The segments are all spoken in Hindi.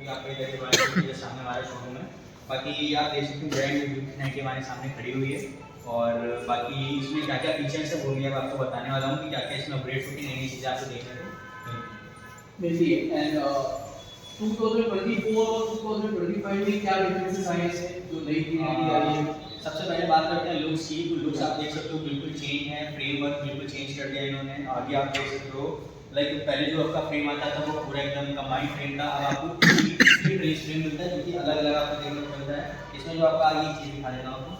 कि आपको इधर के बारे में सामने हमारा शोरूम है। बाकी आप देख सकते हैं ब्रांड 9 के हमारे सामने खड़ी हुई है और बाकी इसमें क्या क्या फीचर्स है वो भी अब आपको बताने वाला हूँ कि क्या क्या इसमें अपग्रेड होती नई नई चीज़ें आपको देखने को मिलती है। एंड 2024 और 2025 में क्या डिफरेंसेस आए हैं जो नई क्रिएटिविटी आई है? सबसे पहले बात करते हैं लुक्स की। तो लुक्स आप देख सकते हो बिल्कुल चेंज है, फ्रेमवर्क बिल्कुल चेंज कर दिया इन्होंने। आगे आप देख सकते हो लाइक पहले जो आपका फ्रेम आता था वो पूरा एकदम कंबाइंड फ्रेम था, अब आपको रेस फ्रेम मिलता है जो कि अलग अलग आपको देखने को मिलता है। इसमें जो आपका आगे एक चीज़ दिखा देता हूँ आपको,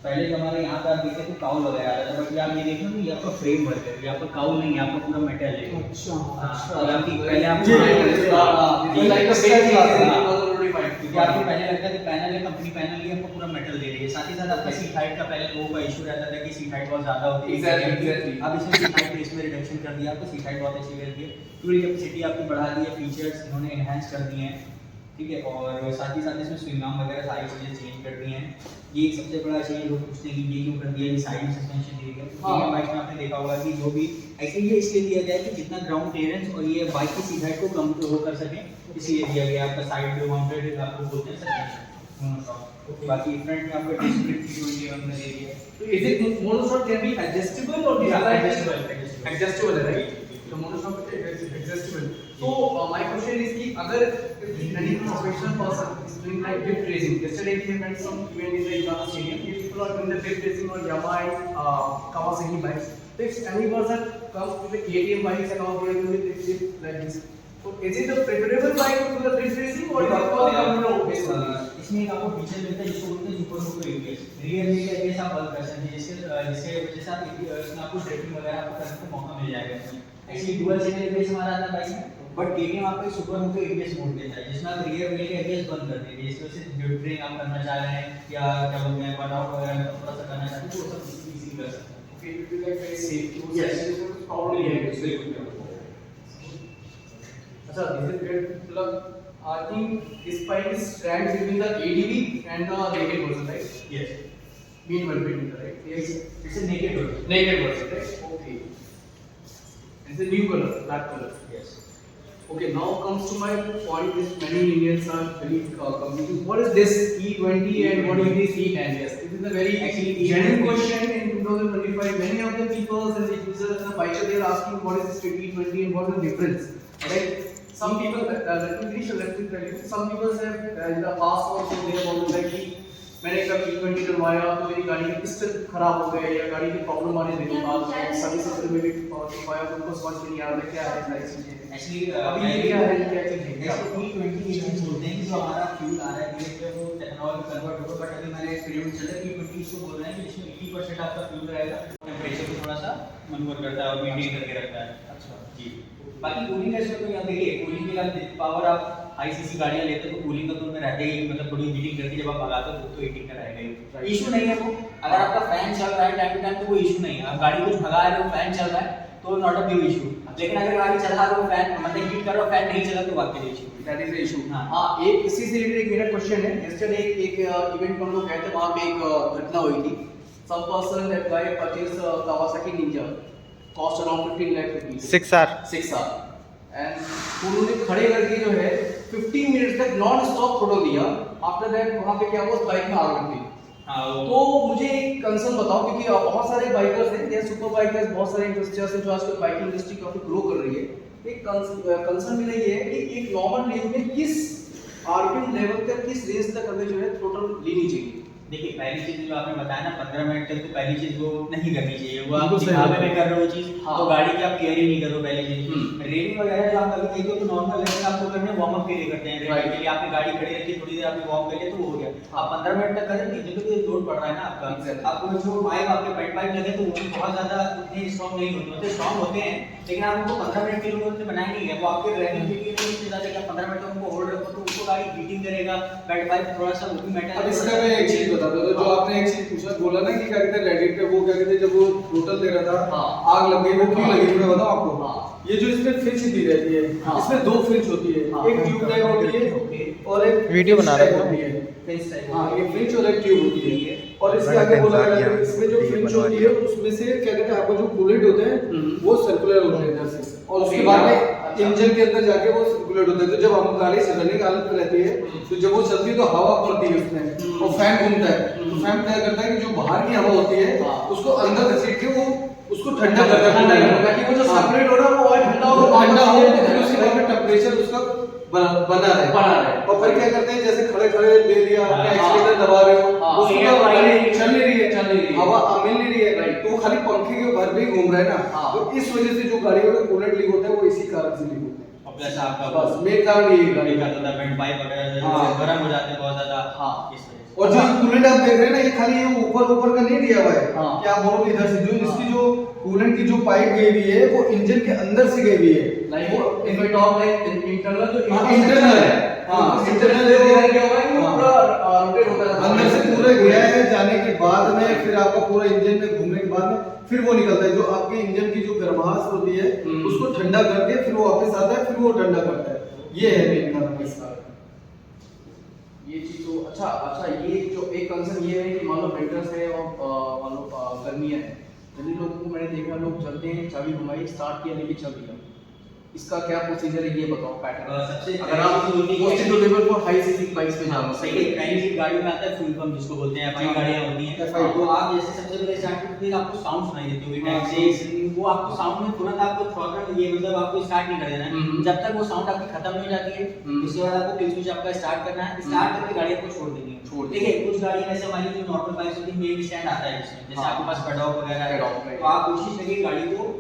पहले जो हमारे यहाँ पे आप देखते थे काउल वगैरह आता था, बट आप ये देखो ना ये आपका फ्रेम वर्क है, ये आपका काउल नहीं है, आपका पूरा मेटल है। अच्छा और आपकी पहले आप क्योंकि आपको पहले लगता है कि पैनल है कंपनी पैनल ही हमको पूरा मेटल दे रही है। साथ ही साथ आपका सीट हाइट का पहले लोगों का इशू रहता था कि सीट हाइट बहुत ज़्यादा होती है। एग्जैक्टली अब इसमें सीट हाइट इसमें रिडक्शन कर दिया, आपको सीट हाइट बहुत अच्छी कर दी है, फ्यूल कैपेसिटी आपकी बढ़ा दी है, फीचर्स इन्होंने एनहांस कर दिए हैं, ठीक है। और साथ ही साथ इसमें स्विंग आर्म वगैरह सारी चीज़ें चेंज कर दी हैं। ये सबसे बड़ा चेंज लोग पूछते हैं कि ये क्यों कर दिया, ये साइड में सस्पेंशन दिया गया। हाँ। बाइक में आपने देखा होगा कि जो भी एक्चुअली ये इसलिए दिया गया है कि जितना ग्राउंड क्लियरेंस और ये बाइक की सीट हाइट को कम वो कर सके, इसलिए दिया गया आपका साइड माउंटेड आपको बोलते हैं सस्पेंशन। बाकी फ्रंट में आपको डिस्प्ले 320 में दे दिया है। तो is it monoshock can be adjustable और एडजस्टेबल है राइट? तो monoshock is adjustable. So my question is कि अगर any professional person is doing like drift racing, yesterday we had some event in the Yamaha stadium, people are doing the drift racing on Yamaha and Kawasaki bikes. So if any person comes with the KTM bikes and all, they are doing the drift like this. So is it the preferable bike to do the drift racing or is it for the commuter? इसमें एक आपको फीचर मिलता है जिसको बोलते हैं super moto ABS. Rear wheel ABS आप वर्क कर सकते हैं, जिसके वजह से आप इसमें आपको ड्रिफ्टिंग वगैरह आपको करने का मौका मिल जाएगा। एक्चुअली डुअल चैनल एबीएस हमारा आता है बाइक में, बट केटीएम आपको एक सुपर मोटो एबीएस मोड देता है जिसमें आप रियर व्हील एबीएस बंद कर देंगे। जिसकी वजह से ड्रिफ्टिंग आप करना चाह रहे हैं या क्या बोलते हैं बर्नआउट वगैरह थोड़ा सा करना चाहते हैं तो वो सब इजीली कर सकते हैं। Okay, it will be like very safe. Yes. Probably है इसलिए कुछ नहीं। अच्छा, this is great. मतलब I think this bike is ranked between the ADV and the naked version, right? Yes. Between the right? Yes. It's a naked version. Naked version, right? Okay. It's a new color, black color. Yes. Okay, now comes to my point which many Indians are very confused. What is this E20 and what is this E10? Yes, this is a very Actually, genuine question in 2025. Many of the people and the users and the bikers they are asking what is this E20 and what is the difference, right? Some people, let me finish or let me tell you. Some people have in the past also they have always like कि मैंने कब E20 डलवाया तो मेरी गाड़ी के पिस्टन खराब हो गए या गाड़ी की प्रॉब्लम आने लगी बाद में सर्विस सेंटर में भी डलवाया तो उनको समझ में नहीं आ रहा क्या है सारी चीजें। एक्चुअली अभी ये क्या है क्या चीज है? इसको E20 इंजन बोलते हैं कि जो हमारा फ्यूल आ रहा है धीरे-धीरे वो टेक्नोलॉजी कन्वर्ट होगा, बट अभी मैंने एक्सपेरिमेंट चल रहा है E20 इसको बोल रहे हैं कि इसमें 80% आपका फ्यूल रहेगा, टेंपरेचर को थोड़ा सा मनोवर करता है और मेंटेन करके रखता है। अच्छा जी। बाकी कूलिंग का इसमें यहाँ देखिए कूलिंग के लिए पावर आप हाई सीसी गाड़ियाँ लेते हैं तो कूलिंग का तो उनमें रहता ही मतलब थोड़ी हीटिंग करके जब आप भगाते हो तो हीटिंग का रहेगा ही। इशू नहीं है वो, अगर आपका फैन चल रहा है टाइम टू टाइम तो वो इशू नहीं है। आप गाड़ी कुछ भगा रहे हो फैन चल रहा है तो नॉट अ बिग इशू, लेकिन अगर गाड़ी चल रहा है वो फैन मतलब हीट कर रहा है फैन नहीं चला तो वाकई issue that is the issue. हाँ। हां, एक इसी से रिलेटेड एक मेरा क्वेश्चन है। यस्टरडे एक इवेंट पर हम लोग गए थे, वहां पे एक घटना हुई थी। Some person that guy purchase Kawasaki Ninja cost around 15 lakh rupees 6R and उन्होंने खड़े करके जो है 15 मिनट्स तक नॉन स्टॉप थ्रोटल दिया। आफ्टर दैट वहां पे क्या हुआ उस बाइक में आग लग गई। तो मुझे एक कंसर्न बताओ क्योंकि बहुत सारे बाइकर्स हैं, ये सुपर बाइकर्स बहुत सारे इंडस्ट्रीज हैं जो आजकल बाइकिंग इंडस्ट्री काफी ग्रो कर रही है। एक कंसर्न मेरा ये है कि एक नॉर्मल रेंज में किस आरपीएम लेवल तक किस रेंज तक हमें जो है थ्रोटल लेनी चाहिए? देखिए पहली चीज जो आपने बताया ना 15 मिनट तक तो पहली चीज वो नहीं करनी चाहिए, वो आप दिखावे में कर रहे हो चीज तो गाड़ी की आप केयर ही नहीं करो पहली चीज। रेलिंग वगैरह जो आप कभी देखते हो तो नॉर्मल लेवल आपको करने वार्म अप के लिए करते हैं, रेलिंग के लिए आपने गाड़ी खड़ी रखी थोड़ी देर आपने वार्म कर लिया तो हो गया। आप 15 मिनट तक करेंगे जितना भी लोड पड़ रहा है ना आपका, आपको जो पाइप आपके पेट पाइप लगे तो वो बहुत ज्यादा इतने स्ट्रांग नहीं होते, स्ट्रांग होते हैं लेकिन आप उनको 15 मिनट के लिए उन्होंने बनाए नहीं है, वो आपके रनिंग के लिए नहीं चाहिए कि आप 15 मिनट तक उनको होल्ड रखो तो उनको गाड़ी हीटिंग करेगा, पेट पाइप थोड़ा सा वो भी मेटल। अब इसका मैं एक चीज बता दूं, जो आपने एक चीज पूछा बोला ना कि क्या कहते हैं रेडिट पे वो क्या कहते हैं जब वो टोटल दे रहा था आग लग गई, वो क्यों लगी मैं बताऊं आपको। ये जो इसमें फिंच दी रहती है इसमें दो फिंच होती है, एक ट्यूब टाइप होती है और एक वीडियो बना रहा होती है। हाँ, ये फिंच और एक ट्यूब होती है और इसके आगे बोला गया है इसमें जो फिंच होती है उसमें से क्या कहते हैं आपको जो कूलेंट होते हैं वो सर्कुलर होते हैं इधर से और उसके बाद में इंजन के अंदर जाके वो सर्कुलेट होता है। तो जब हम गाड़ी से रनिंग हालत में रहती है तो जब वो चलती है तो हवा पड़ती है उसमें और फैन घूमता है, तो फैन क्या करता है कि जो बाहर की हवा होती है उसको अंदर घसीट के वो उसको ठंडा करता है, ताकि वो जो सर्कुलेट हो रहा है वो और ठंडा हो, फिर उसके बाद में टेम्परेचर उसका बना रहे। और फिर क्या करते हैं, जैसे खड़े खड़े ले लिया आपने, एक्सीलरेटर दबा रहे हो, उसको तो गाड़ी चल नहीं रही है, हवा मिल नहीं रही है, तो खाली पंखे के भर में ही घूम रहा है ना। तो इस वजह से जो गाड़ियों में कूलेंट लीक होता है वो इसी कारण से लीक होता है। अब जैसा आपका बस मेन कारण यही है गाड़ी का तो वेंट पाइप वगैरह गर्म हो जाते हैं बहुत ज्यादा। इस वजह से और जो कूलेंट आप देख रहे हैं ना, ये खाली ये ऊपर का नहीं दिया हुआ है कि आप बोलो इधर से, जो इसकी जो कूलेंट की जो पाइप गई हुई है वो इंजन के अंदर से गई हुई है, लाइक वो if we talk like internal जो इंटरनल है, इंटरनल क्या हुआ है वो पूरा रोटेट होता है अंदर से पूरा गया है, जाने के बाद में फिर आपका पूरा इंजन में घूमने के बाद में फिर वो निकलता है, जो आपके इंजन की जो गर्माहट होती है उसको ठंडा करके फिर वो वापस आता है, फिर वो ठंडा करता है। ये है मेन कारण इसका। ये चीज तो अच्छा ये जो एक कंसर्न ये है कि मान लो विंटर्स है और मान लो गर्मियां है, जिन लोगों को मैंने देखा लोग चलते हैं, चाबी घुमाई स्टार्ट किया लेकिन चल दिया, इसका क्या प्रोसीजर है ये बताओ पैटर्न। सबसे अगर आप मोस्ट लेवल पर हाई सीसी बाइक्स पे जाना सही है, कहीं भी गाड़ियों में आता है फुल पम्प जिसको बोलते हैं, एफआई गाड़ियां होती हैं, तो आप जैसे सबसे पहले स्टार्ट करते हैं आपको साउंड सुनाई देती होगी टैक्सी, वो आपको साउंड में तुरंत आपको थ्रॉटल ये मतलब आपको स्टार्ट नहीं कर देना है जब तक वो साउंड आपकी खत्म नहीं हो जाती है। उसके बाद आपको किल स्विच आपका स्टार्ट करना है, स्टार्ट करके गाड़ी आपको छोड़ देनी है। देखिए कुछ गाड़ी ऐसे हमारी जो नॉर्मल बाइक्स होती है मेन स्टैंड आता है जिसमें, जैसे आपके पास पेडॉक वगैरह है, तो आप कोशिश करिए गाड़ी को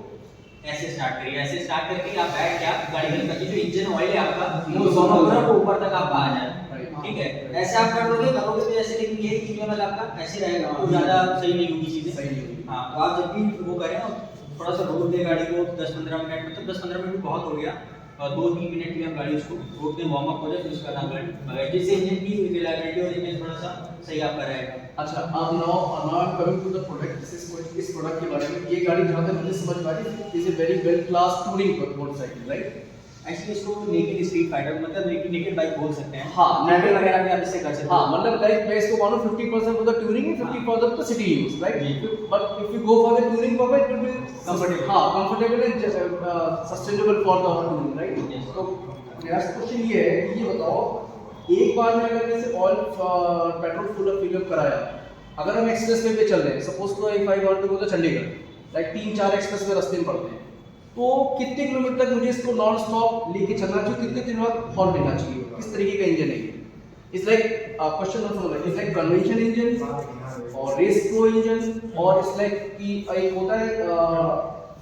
ऐसे स्टार्ट करिए, ऐसे स्टार्ट करके आप बैठ के आप गाड़ी में ताकि जो इंजन ऑयल है आपका वो दोनों ऊपर तक आपका आ जाए, ठीक है। ऐसे आप कर लोगे तो जैसे, लेकिन ये कि जो मतलब आपका ऐसे रहेगा तो ज्यादा सही नहीं होगी चीजें, सही नहीं होगी। हां, तो आप जब भी वो करें थोड़ा सा रोक दे गाड़ी को 10-15 मिनट, मतलब 10-15 मिनट बहुत हो गया, और 2-3 मिनट के हम गाड़ी उसको रोक के वार्म अप हो जाए, फिर उसका नाम गाड़ी जिससे इंजन की रिलायबिलिटी और इंजन थोड़ा सा सही आपका रहेगा। अच्छा, अब now coming to the product, इस प्रोडक्ट के बारे में, ये गाड़ी जहां तक मुझे समझ में आ रही है is a very well class touring motorcycle, right? Actually इसको नेकेड स्ट्रीट फाइटर मतलब नेकेड बाइक बोल सकते हैं। हां, नेकेड वगैरह भी आप इससे कर सकते हैं। हां, मतलब लाइक मैं इसको मानो 50% for the touring and 50% for city use, right? But if you go for the touring purpose it will be comfortable, हां comfortable and sustainable for the touring, right? तो मेरा क्वेश्चन ये है कि ये बताओ, एक बार में अगर जैसे oil petrol full fill up कराया, अगर हम एक्सप्रेस वे पे चल रहे हैं, सपोज तो if I want to go to Chandigarh, like 3-4 express way रास्ते में पड़ते हैं, तो कितने किलोमीटर तक मुझे इसको नॉन स्टॉप लेके चलना चाहिए, कितने दिन बाद हॉल्ट लेना चाहिए, किस तरीके का इंजन है ये? It's like question also like it's like convention engine और रेस प्रो इंजन, और इट्स लाइक कि एक होता है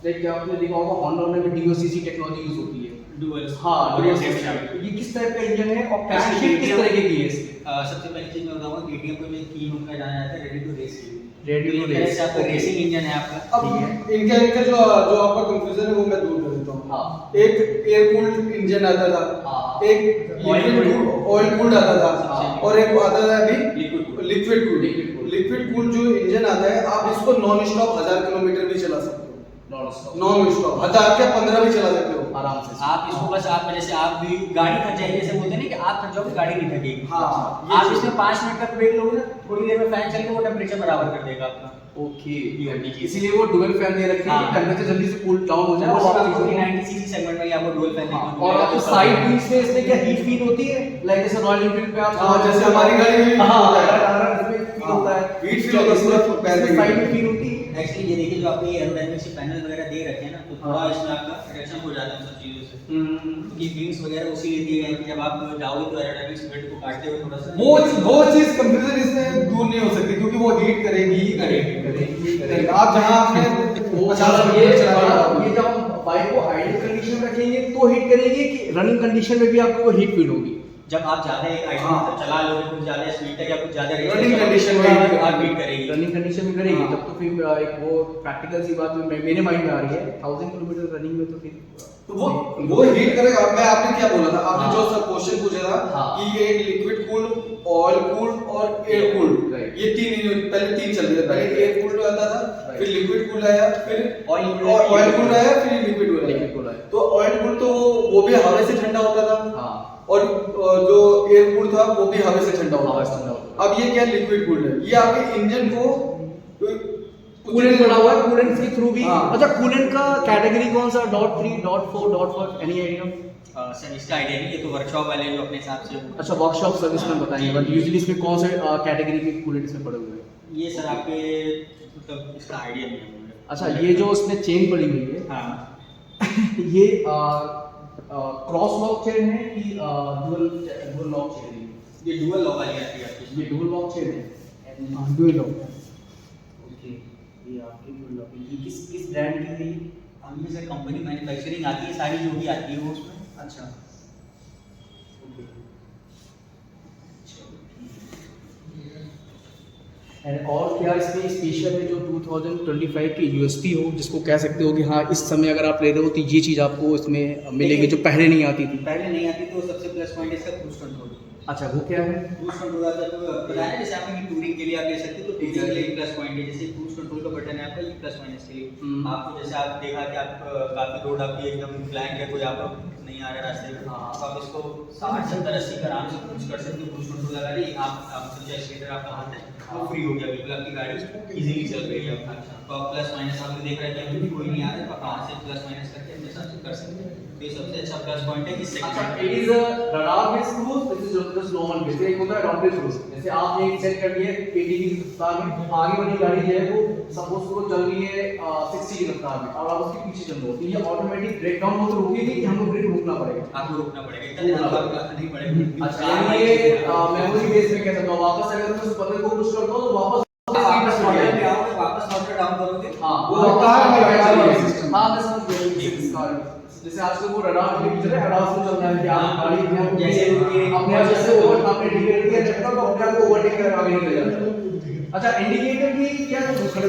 लाइक आपने देखा होगा होंडा में डीओसीसी टेक्नोलॉजी यूज होती है, डुअल। हां, ये किस टाइप का इंजन है और क्रैंक शीट किस तरीके की है इसकी? सबसे पहली चीज मैं बताऊंगा केटीएम को जो की उनका जाना जाता है ready to race, ready to race आपका रेसिंग इंजन है आपका। अब इनका जो आपका कंफ्यूजन है वो मैं दूर कर देता हूँ। हाँ, एक एयर कूल्ड इंजन आता था, हाँ, एक ऑयल कूल्ड आता था, और एक आता था अभी लिक्विड कूल्ड। लिक्विड कूल्ड जो इंजन आता है, आप इसको नॉन स्टॉप 1000 किलोमीटर भी चला सकते हो, नॉन स्टॉप 1000 क्या 15 भी चला सकते हो आराम से। आप इसको बस आप जैसे आप भी गाड़ी थक जाएगी, जैसे बोलते हैं ना कि आप थक जाओगे गाड़ी नहीं थकेगी। हाँ, आप इसमें 5 मिनट तक ब्रेक लोगे ना, थोड़ी देर में फैन चल के वो टेंपरेचर बराबर कर देगा आपका। ओके, ये होनी चाहिए। इसीलिए वो डुअल फैन दे रखे हैं, टेंपरेचर जल्दी से कूल डाउन हो जाए। और आपको 90 सीसी सेगमेंट में आपको डुअल फैन देखने को और मिलेगा। आपको साइड व्हील्स में इसमें क्या हीट फील होती है, लाइक जैसे रॉयल एनफील्ड पे आप जैसे हमारी गाड़ी में होता है, इसमें फील होता है, हीट फील होता है, पूरा पैर में साइड में फील होती है। एक्चुअली ये देखिए जो आपके एरोडायनामिक्स पैनल वगैरह दे रखे हैं ना, तो थोड़ा इसमें आपका रिएक्शन हो जाता है सब चीजों से। क्योंकि विंग्स वगैरह उसी लिए दिए गए हैं कि जब आप जाओगे तो एरोडायनामिक्स वेट को काटते हुए थोड़ा सा वो चीज कंफ्यूजन इसमें दूर नहीं हो सकती, क्योंकि वो हीट करेगी ही करेगी। आप जहां आपने 50 ये जब हम बाइक को आइडल कंडीशन में रखेंगे तो हीट करेगी, कि रनिंग कंडीशन में भी आपको हीट फील होगी? जब आप ज्यादा एक आइटम चला लोगे, कुछ ज्यादा स्पीड तक या कुछ ज्यादा रनिंग कंडीशन में आप बीट करेगी, रनिंग कंडीशन में करेगी, तब तो फिर एक वो प्रैक्टिकल सी बात मेरे माइंड में आ रही है, 1000 किलोमीटर रनिंग में तो फिर वो हीट करेगा। मैं आपने क्या बोला था, आपने जो सब क्वेश्चन पूछा था कि ये लिक्विड कूल्ड, ऑयल कूल्ड और एयर कूल्ड, ये पहले तीन चल रहे थे। पहले एयर कूल्ड आता था, फिर लिक्विड कूल्ड आया, फिर ऑयल कूल्ड आया, फिर लिक्विड कूल्ड आया। तो ऑयल कूल्ड तो वो भी हवा से ठंडा होता था, और जो एयर कूल्ड था वो भी हवा से ठंडा होता था। अब ये क्या लिक्विड कूल्ड है, ये आपके इंजन को कूलेंट पड़ा हुआ है, कूलेंट के थ्रू भी। हाँ। अच्छा, कूलेंट का कैटेगरी कौन सा? .3, .4, एनी आइडिया? सर इसका आइडिया नहीं, ये तो वर्कशॉप वाले जो अपने हिसाब से अच्छा, वर्कशॉप सर्विस में बताइए, बट यूजुअली इसमें कौन से कैटेगरी के कूलेंट इसमें पड़े हुए हैं? ये सर आपके मतलब इसका आइडिया नहीं है मुझे। अच्छा, ये जो इसमें चेन पड़ी हुई है, हाँ ये क्रॉस लॉक चेन है कि डुअल लॉक चेन है? ये डुअल लॉक वाली आती है आपकी। ये डुअल लॉक चेन है। हाँ, डुअल लॉक। ओके, ये आपकी डुअल लॉक है। ये किस ब्रांड की है ये? हम में से कंपनी मैन्युफैक्चरिंग आती है, सारी जो भी आती है वो उसमें। अच्छा, ओके। एंड और क्या इसमें स्पेशल है जो 2025 की यूएसपी हो, जिसको कह सकते हो कि हाँ इस समय अगर आप ले रहे हो तो ये चीज़ आपको इसमें मिलेगी जो पहले नहीं आती थी? पहले नहीं आती तो सबसे प्लस पॉइंट इसका क्रूज कंट्रोल। अच्छा, वो क्या है? क्रूज कंट्रोल आता है तो पता है जैसे आपकी टूरिंग के लिए आप ले सकते हो, तो टूरिंग के लिए एक प्लस पॉइंट है। जैसे क्रूज कंट्रोल का बटन है आपका, ये प्लस माइनस के लिए। आपको जैसे आप देखा कि आप काफी रोड आपकी एकदम ब्लैंक है, कोई आप नहीं आ रहा रास्ते में, तो आप इसको 60, 70, 80 का आराम से क्रूज कर सकते हो। क्रूज कंट्रोल लगा दी, आप जो एक्सीलेटर आपका हाथ है वो फ्री हो गया, बिल्कुल आपकी गाड़ी इजीली चल रही है आपका। तो आप प्लस माइनस आपने देख रहा है कि अभी भी कोई नहीं आ रहा है, तो आप यहाँ से प्लस माइनस करके अपने हिसाब से कर सकते हैं। तो ये सबसे अच्छा प्लस पॉइंट है इस अच्छा, segment it is a radar based cruise, this is just normal based. एक होता है रॉकेट क्रूज, जैसे आपने एक सेट कर दिया 80 की रफ्तार में, आगे वाली गाड़ी जो है वो सपोज को चल रही है 60 की रफ्तार में और आप उसके पीछे चल रहे हो, तो ये ऑटोमेटिक ब्रेक डाउन हो तो रुकेगी कि हमको ब्रेक रोकना पड़ेगा? आपको रोकना पड़ेगा, इतना ज्यादा आपको नहीं पड़ेगा। अच्छा, यानी ये मेमोरी बेस में कैसे? तो वापस अगर मैं उस बटन को पुश करता हूं तो वापस वापस काउंटर डाउन करोगे। हाँ, वो कार सिस्टम। हाँ, मैं समझ गया इस कार। जैसे आजकल वो रडार के पीछे रडार से चल रहा है कि आप गाड़ी जैसे अपने आप जैसे ओवर आपने इंडिकेटर दिया जब तक अपने आप को ओवरटेक कर आगे निकल जाता है। अच्छा, इंडिकेटर की क्या कुछ खड़े